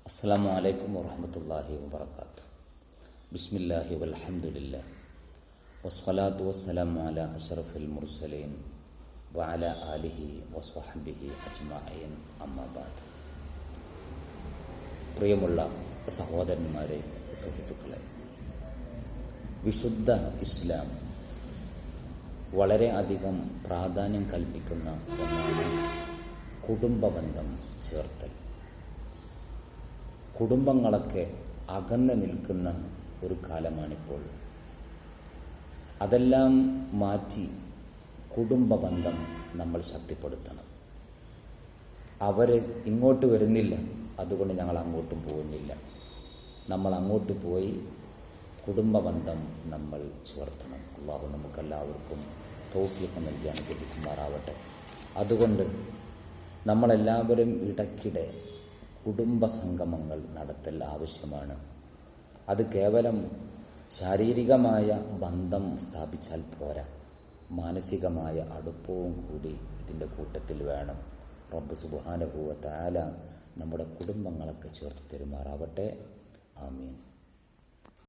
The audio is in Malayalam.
അസ്സലാമു അലൈക്കും വറഹ്മത്തുള്ളാഹി വബറകാതുഹു. ബിസ്മില്ലാഹി വൽഹംദുലില്ലാ വസ്സലാത്തു വസ്സലാമു അലാ അഷ്റഫിൽ മുർസലീൻ വഅലാ ആലിഹി വസ്വഹ്ബിഹി അജ്മഈൻ. അമ്മാ ബഅദ്. പ്രിയമുള്ള സഹോദരന്മാരെ, സുഹൃത്തുക്കളെ, വിശുദ്ധ ഇസ്ലാം വളരെ അധികം പ്രാധാന്യം കൽപ്പിക്കുന്ന ഒന്നാണ് കുടുംബബന്ധം ചേർത്തൽ. കുടുംബങ്ങളൊക്കെ അകന്ന് നിൽക്കുന്ന ഒരു കാലമാണിപ്പോൾ. അതെല്ലാം മാറ്റി കുടുംബബന്ധം നമ്മൾ ശക്തിപ്പെടുത്തണം. അവർ ഇങ്ങോട്ട് വരുന്നില്ല, അതുകൊണ്ട് ഞങ്ങൾ അങ്ങോട്ടും പോകുന്നില്ല. നമ്മൾ അങ്ങോട്ട് പോയി കുടുംബബന്ധം നമ്മൾ ചേർത്തണം. അള്ളാഹു നമുക്കെല്ലാവർക്കും തൗഫീഖ് നൽകി അനുഗ്രഹിക്കുമാറാവട്ടെ. അതുകൊണ്ട് നമ്മളെല്ലാവരും ഇടയ്ക്കിടെ കുടുംബ സംഗമങ്ങൾ നടത്തൽ ആവശ്യമാണ്. അത് കേവലം ശാരീരികമായ ബന്ധം സ്ഥാപിച്ചാൽ പോരാ, മാനസികമായ അടുപ്പവും കൂടി ഇതിൻ്റെ കൂട്ടത്തിൽ വേണം. റബ്ബ് സുബ്ഹാനഹു വ തആല നമ്മുടെ കുടുംബങ്ങളൊക്കെ ചേർത്ത് തരുമാറാവട്ടെ. ആമീൻ.